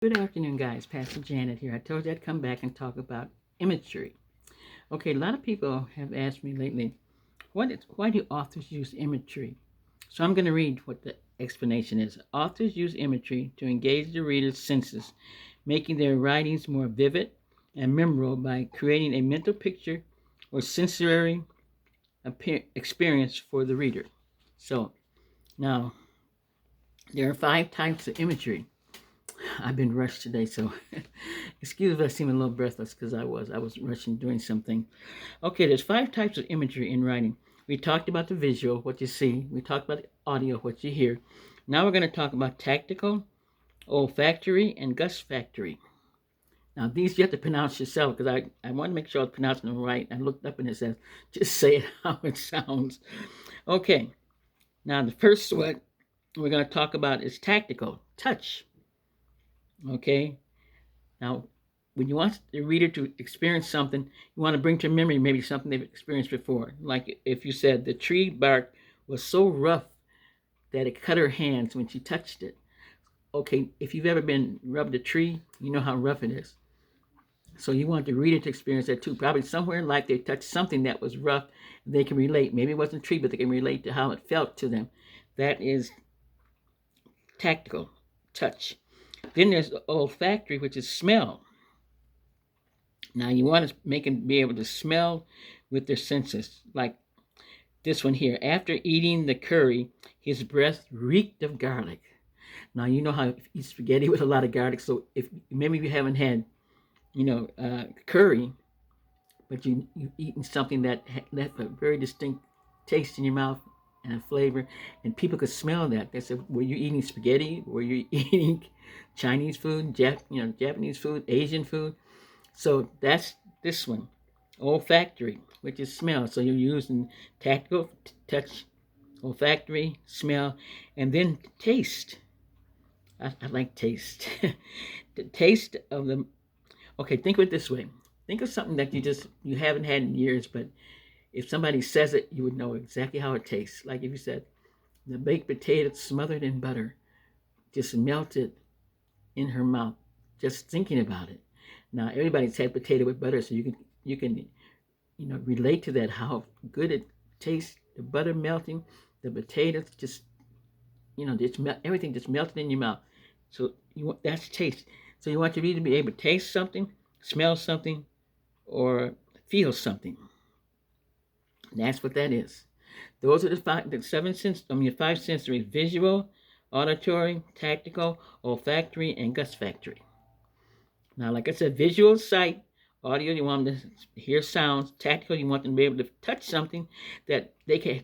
Good afternoon, guys. Pastor Janet here. I told you I'd come back and talk about imagery. Okay, a lot of people have asked me lately, why do authors use imagery? So I'm going to read what the explanation is. Authors use imagery to engage the reader's senses, making their writings more vivid and memorable by creating a mental picture or sensory experience for the reader. So now, there are 5 types of imagery. I've been rushed today, so excuse if I seem a little breathless because I was rushing doing something. Okay, there's 5 types of imagery in writing. We talked about the visual, what you see. We talked about the audio, what you hear. Now we're going to talk about tactical, olfactory, and gustatory. Now these you have to pronounce yourself because I want to make sure I was pronouncing them right. I looked up and it says, just say it how it sounds. Okay, now the first one we're going to talk about is tactical, touch. Okay, now when you want the reader to experience something, you want to bring to memory maybe something they've experienced before. Like if you said the tree bark was so rough that it cut her hands when she touched it. Okay, if you've ever been rubbed a tree, you know how rough it is. So you want the reader to experience that too. Probably somewhere in life they touched something that was rough. They can relate. Maybe it wasn't a tree, but they can relate to how it felt to them. That is tactical, touch. Then there's olfactory, which is smell. Now you want to make them be able to smell with their senses. Like this one here. After eating the curry, his breath reeked of garlic. Now you know how you eat spaghetti with a lot of garlic. So if maybe you haven't had, curry, but you've eaten something that left a very distinct taste in your mouth and a flavor, and people could smell that. They said, "Were you eating spaghetti? Were you eating Chinese food? Japanese food, Asian food?" So that's this one, olfactory, which is smell. So you're using tactical, touch, olfactory, smell, and then taste. I like taste. The taste of the. Okay, think of it this way. Think of something that you haven't had in years, but if somebody says it, you would know exactly how it tastes. Like if you said the baked potato smothered in butter, just melted in her mouth, just thinking about it. Now everybody's had potato with butter, so you can relate to that, how good it tastes, the butter melting, the potatoes just everything just melted in your mouth. So that's taste. So you want your reader to be able to taste something, smell something, or feel something. And that's what that is. Those are the 5 sensories: visual, auditory, tactical, olfactory, and gustatory. Now, like I said, visual, sight; audio, you want them to hear sounds; tactical, you want them to be able to touch something that they can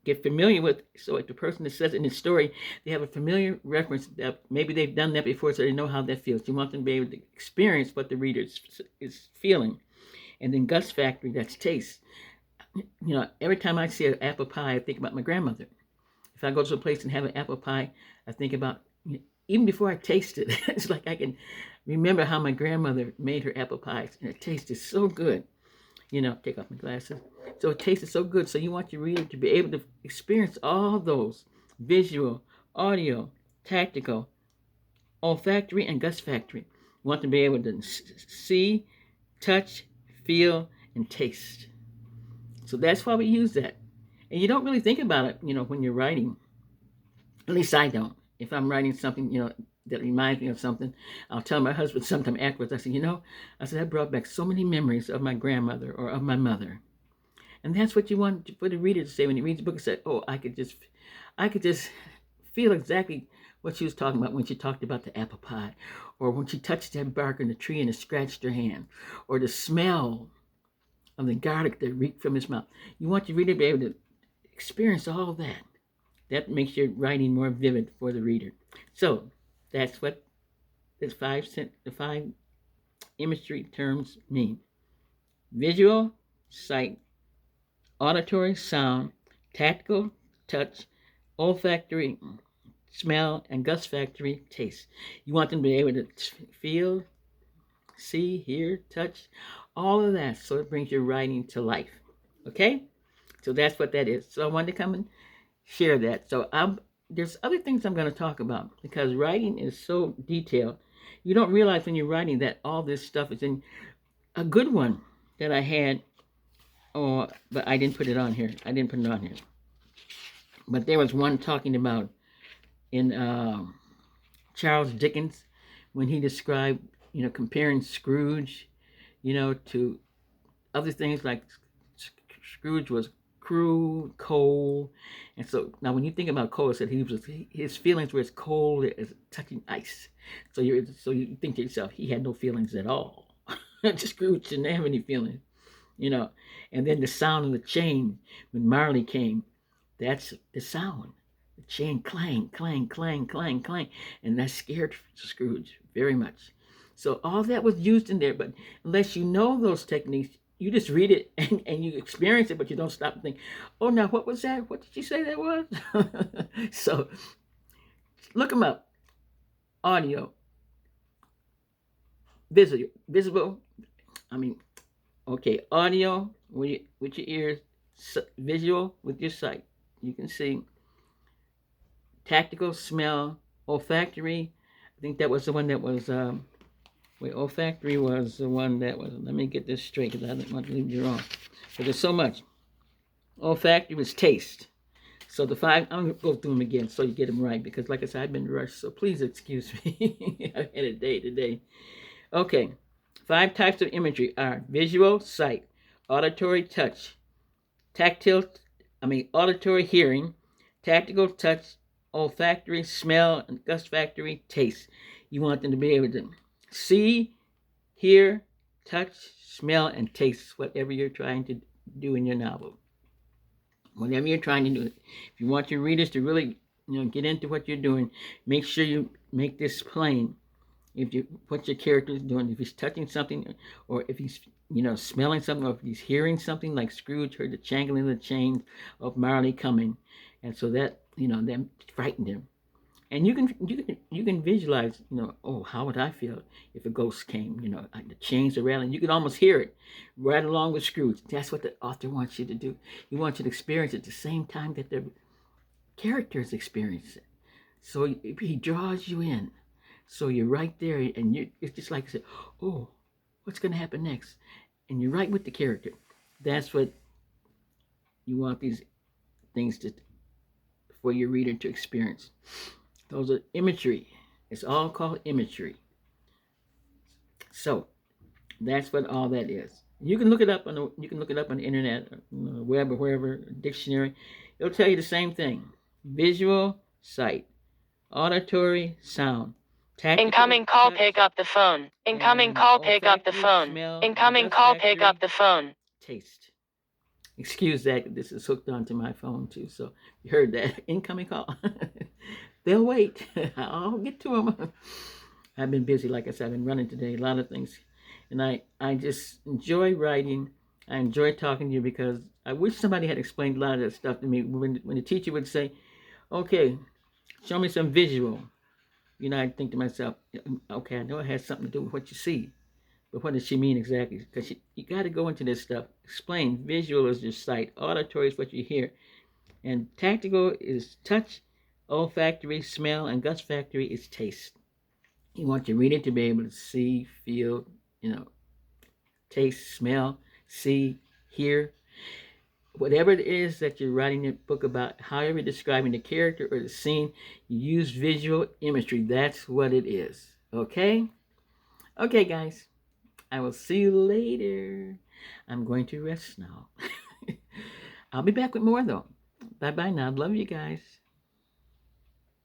get familiar with. So if the person that says it in the story, they have a familiar reference that maybe they've done that before, so they know how that feels. You want them to be able to experience what the reader is feeling. And then gustatory, that's taste. Every time I see an apple pie, I think about my grandmother. If I go to a place and have an apple pie, I think about, even before I taste it, it's like I can remember how my grandmother made her apple pies, and it tasted so good. Take off my glasses. So it tasted so good. So you want your reader to be able to experience all those: visual, audio, tactical, olfactory, and gustatory. You want them to be able to see, touch, feel, and taste. So that's why we use that. And you don't really think about it, when you're writing. At least I don't. If I'm writing something, that reminds me of something, I'll tell my husband sometime afterwards. I said, that brought back so many memories of my grandmother or of my mother. And that's what you want for the reader to say when he reads the book. And say, "Oh, I could just feel exactly what she was talking about when she talked about the apple pie, or when she touched that bark on the tree and it scratched her hand, or the smell of the garlic that reeked from his mouth." You want your reader to be able to experience all that. That makes your writing more vivid for the reader. So that's what the 5 imagery terms mean: visual, sight; auditory, sound; tactile, touch; olfactory, smell; and gustatory, taste. You want them to be able to feel, see, hear, touch, all of that, so it brings your writing to life. Okay? So that's what that is. So I wanted to come and share that. So there's other things I'm going to talk about because writing is so detailed. You don't realize when you're writing that all this stuff is in. A good one that I had, but I didn't put it on here. I didn't put it on here. But there was one talking about in Charles Dickens when he described, comparing Scrooge, to other things like Scrooge was cruel, cold, and so now when you think about cold, said his feelings were as cold as touching ice. So you think to yourself, he had no feelings at all. Scrooge didn't have any feelings, you know. And then the sound of the chain when Marley came, that's the sound. The chain clang, clang, clang, clang, clang, and that scared Scrooge very much. So all that was used in there, but unless you know those techniques, you just read it and you experience it, but you don't stop and think, oh, now what was that? What did you say that was? So look them up. Audio, visible. I mean, okay, audio with your ears, visual with your sight. You can see. Tactical, smell, olfactory. I think that was the one that was. Wait, olfactory was the one that was. Let me get this straight because I don't want to leave you wrong. But there's so much. Olfactory was taste. So the five, I'm going to go through them again so you get them right because, like I said, I've been rushed. So please excuse me. I've had a day today. Okay. 5 types of imagery are visual, sight, auditory, touch, auditory, hearing, tactical, touch, olfactory, smell, and gustatory, taste. You want them to be able to see, hear, touch, smell, and taste whatever you're trying to do in your novel. Whatever you're trying to do. If you want your readers to really, get into what you're doing, make sure you make this plain. What your character is doing, if he's touching something, or if he's smelling something, or if he's hearing something, like Scrooge heard the jangling of the chains of Marley coming, and so that that frightened him. And you can visualize, oh, how would I feel if a ghost came? The chains are rattling. You can almost hear it right along with Scrooge. That's what the author wants you to do. He wants you to experience it at the same time that the characters experience it. So he draws you in. So you're right there, and it's just like I said, oh, what's going to happen next? And you're right with the character. That's what you want these things for your reader to experience. Those are imagery. It's all called imagery. So that's what all that is. You can look it up on the internet, web, or wherever, dictionary. It'll tell you the same thing. Visual, sight, auditory, sound. Incoming call, pick up the phone. Incoming call, pick up the phone. Incoming call, pick up the phone. Taste. Excuse that. This is hooked onto my phone too, so you heard that. Incoming call. They'll wait. I'll get to them. I've been busy, like I said. I've been running today, a lot of things, and I just enjoy writing. I enjoy talking to you because I wish somebody had explained a lot of that stuff to me. When the teacher would say, "Okay, show me some visual," I'd think to myself, okay, I know it has something to do with what you see, but what does she mean exactly? Because you got to go into this stuff. Explain. Visual is your sight. Auditory is what you hear. And tactical is touch. Olfactory, smell. And gustatory is taste. You want your reader to be able to see, feel, taste, smell, see, hear. Whatever it is that you're writing a book about, however you're describing the character or the scene, you use visual imagery. That's what it is. Okay? Okay, guys. I will see you later. I'm going to rest now. I'll be back with more, though. Bye-bye now. Love you guys.